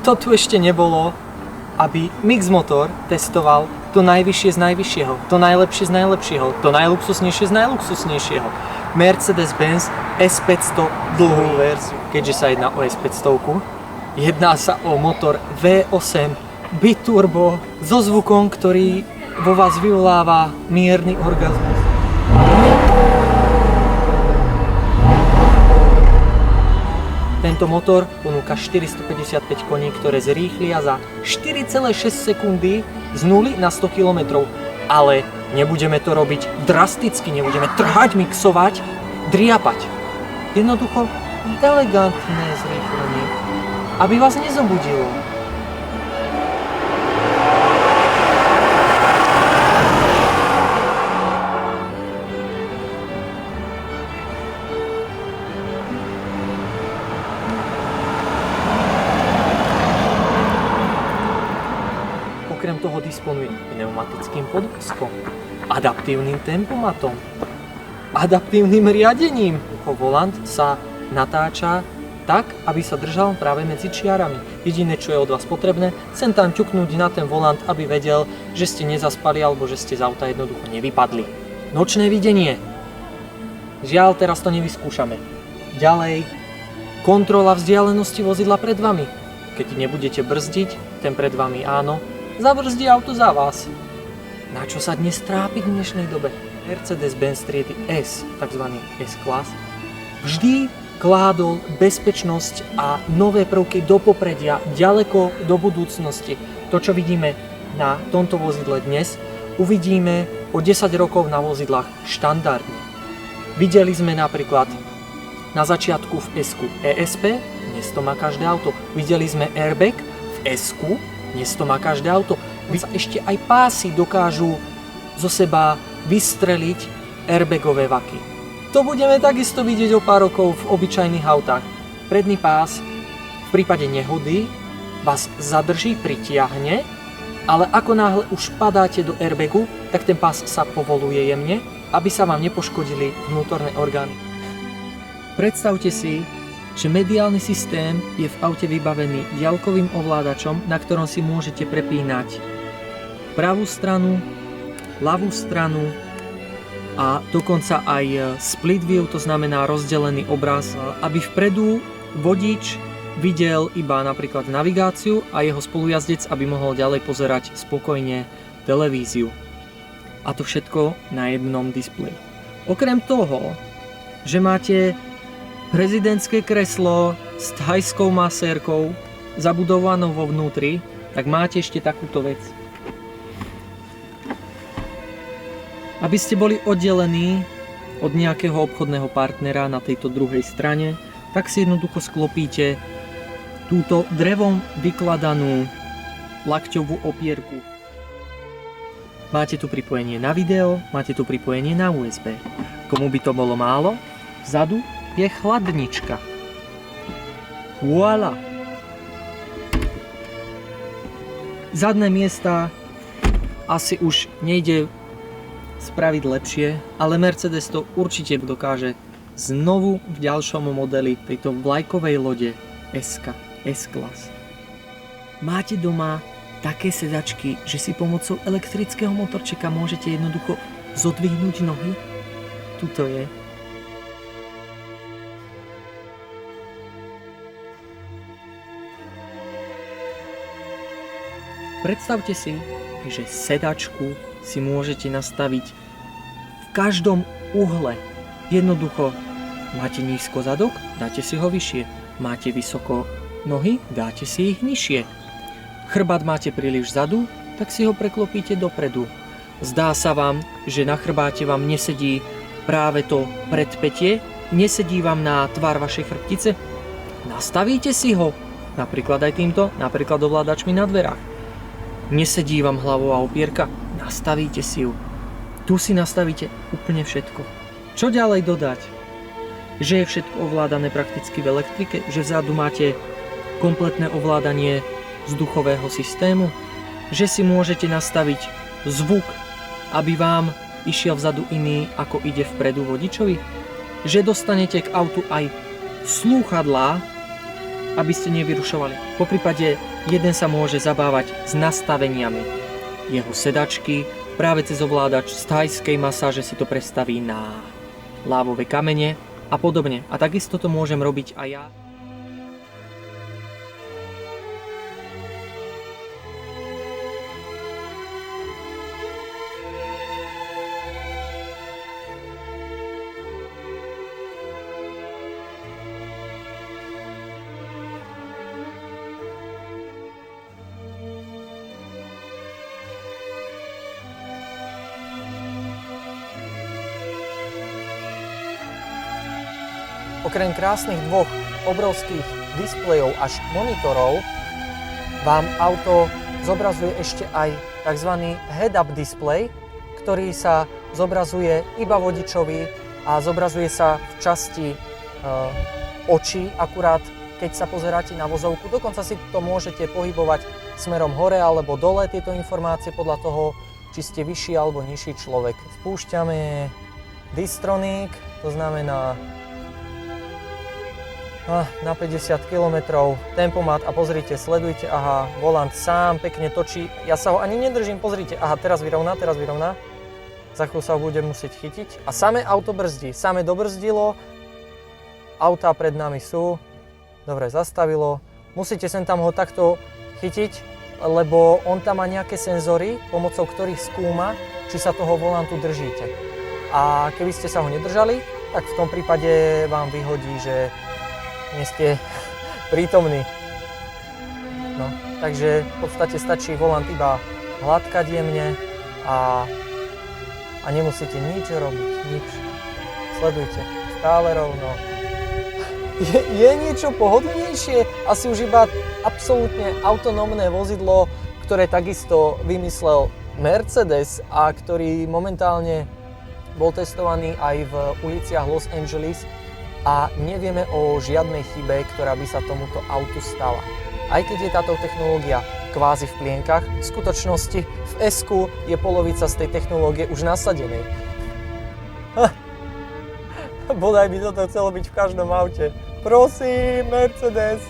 to tu ešte nebolo, aby Mixmotor testoval to najvyššie z najvyššieho, to najlepšie z najlepšieho, to najluxusnejšie z najluxusnejšieho. Mercedes-Benz S500 dlhú verziu, keďže sa jedná o S500. Jedná sa o motor V8 biturbo so zvukom, ktorý vo vás vyvoláva mierny orgazmus. Tento motor ponúka 455 koní, ktoré zrýchlia za 4,6 sekundy z 0 na 100 km. Ale nebudeme to robiť drasticky, nebudeme trhať, mixovať, driapať. Jednoducho elegantné zrýchlenie, aby vás nezobudilo. Okrem toho disponuje pneumatickým podveskom, adaptívnym tempomatom, adaptívnym riadením. Volant sa natáča tak, aby sa držal práve medzi čiarami. Jediné, čo je od vás potrebné, sem tam ťuknúť na ten volant, aby vedel, že ste nezaspali alebo že ste z auta jednoducho nevypadli. Nočné videnie. Žiaľ, teraz to nevyskúšame. Ďalej, kontrola vzdialenosti vozidla pred vami. Keď nebudete brzdiť, ten pred vami áno, zabrzdí auto za vás. Na čo sa dnes trápiť v dnešnej dobe? Mercedes-Benz triedy S, tzv. S-Class, vždy kládol bezpečnosť a nové prvky do popredia, ďaleko do budúcnosti. To, čo vidíme na tomto vozidle dnes, uvidíme o 10 rokov na vozidlách štandardne. Videli sme napríklad na začiatku v S-ku ESP, dnes to má každé auto. Videli sme airbag v S-ku, dnes to má každé auto. Ešte aj pásy dokážu zo seba vystreliť airbagové vaky. To budeme takisto vidieť o pár rokov v obyčajných autách. Predný pás v prípade nehody vás zadrží, pritiahne, ale ako náhle už padáte do airbagu, tak ten pás sa povoluje jemne, aby sa vám nepoškodili vnútorné orgány. Predstavte si, že mediálny systém je v aute vybavený diaľkovým ovládačom, na ktorom si môžete prepínať pravú stranu, ľavú stranu a dokonca aj split view, to znamená rozdelený obraz, aby vpredu vodič videl iba napríklad navigáciu a jeho spolujazdec, aby mohol ďalej pozerať spokojne televíziu. A to všetko na jednom displeji. Okrem toho, že máte prezidentské kreslo s thajskou masérkou zabudovanou vo vnútri, tak máte ešte takúto vec. Aby ste boli oddelení od nejakého obchodného partnera na tejto druhej strane, tak si jednoducho sklopíte túto drevom vykladanú lakťovú opierku. Máte tu pripojenie na video, máte tu pripojenie na USB. Komu by to bolo málo? Vzadu je chladnička. Voilà! Zadné miesta asi už nejde spraviť lepšie, ale Mercedes to určite dokáže znovu v ďalšom modeli tejto vlajkovej lode S-Class. Máte doma také sedačky, že si pomocou elektrického motorčeka môžete jednoducho zodvihnúť nohy? Tuto je. Predstavte si, že sedačku si môžete nastaviť v každom uhle. Jednoducho, máte nízko zadok, dáte si ho vyššie. Máte vysoko nohy, dáte si ich nižšie. Chrbát máte príliš vzadu, tak si ho preklopíte dopredu. Zdá sa vám, že na chrbáte vám nesedí práve to predpätie, nesedí vám na tvár vašej chrbtice? Nastavíte si ho, napríklad aj týmto, napríklad ovládačmi na dverách. Nesedí vám hlavová opierka? Nastavíte si ju. Tu si nastavíte úplne všetko. Čo ďalej dodať? Že je všetko ovládané prakticky v elektrike? Že vzadu máte kompletné ovládanie vzduchového systému? Že si môžete nastaviť zvuk, aby vám išiel vzadu iný, ako ide vpredu vodičovi? Že dostanete k autu aj slúchadlá, aby ste nevyrušovali. Poprípade Jeden sa môže zabávať s nastaveniami jeho sedačky, práve cez ovládač z thajskej masáže si to prestaví na lávové kamene a podobne. A takisto to môžem robiť aj ja. Okrem krásnych dvoch obrovských displejov až monitorov vám auto zobrazuje ešte aj tzv. Head-up display, ktorý sa zobrazuje iba vodičovi a zobrazuje sa v časti očí, akurát keď sa pozeráte na vozovku. Dokonca si to môžete pohybovať smerom hore alebo dole, tieto informácie podľa toho, či ste vyšší alebo nižší človek. Spúšťame Distronic, to znamená na 50 km tempomat a pozrite, sledujte, aha, volant sám pekne točí, ja sa ho ani nedržím, pozrite, aha, teraz vyrovná, za chvíľu sa ho budem musieť chytiť a samé auto brzdí, samé dobrzdilo, autá pred nami sú, dobre, zastavilo, musíte sem tam ho takto chytiť, lebo on tam má nejaké senzory, pomocou ktorých skúma, či sa toho volantu držíte. A keby ste sa ho nedržali, tak v tom prípade vám vyhodí, že nie ste prítomní. No, takže v podstate stačí volant iba hladkať jemne a nemusíte nič robiť, nič. Sledujte, stále rovno. Je niečo pohodlnejšie? Asi už iba absolútne autonómne vozidlo, ktoré takisto vymyslel Mercedes a ktorý momentálne bol testovaný aj v uliciach Los Angeles a nevieme o žiadnej chybe, ktorá by sa tomuto autu stala. Aj keď je táto technológia kvázi v plienkach, v skutočnosti v S-ku je polovica z tej technológie už nasadenej. Bodaj by toto chcelo byť v každom aute. Prosím, Mercedes.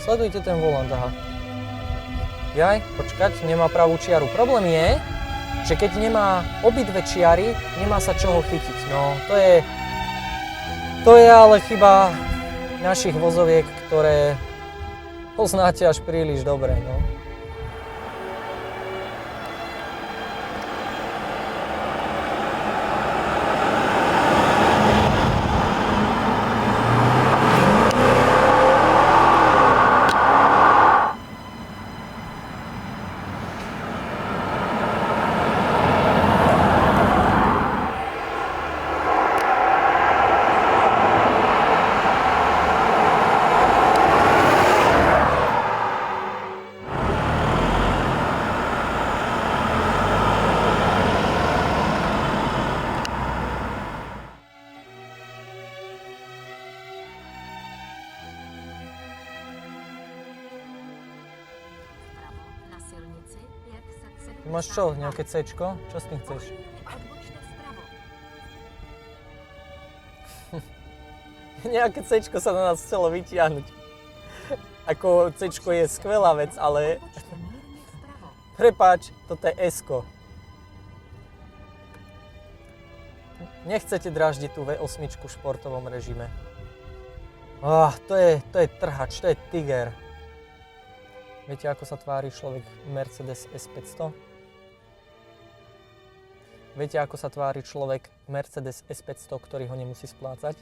Sledujte ten volant, aha. Jaj, počkať, nemá pravú čiaru. Problém je, že keď nemá obidve čiary, nemá sa čoho chytiť. No, to je ale chyba našich vozoviek, ktoré poznáte až príliš dobre, no. Máš čo? Nejaké C-čko? Čo s tým chceš? Nejaké C-čko sa na nás chcelo vytiahnuť. Ako C-čko je skvelá vec, ale prepáč, toto je S-ko. Nechcete dráždiť tú V8 v športovom režime. To je trhač, to je tiger. Viete, ako sa tvári človek Mercedes S500? Viete, ako sa tvári človek Mercedes S500, ktorý ho nemusí splácať?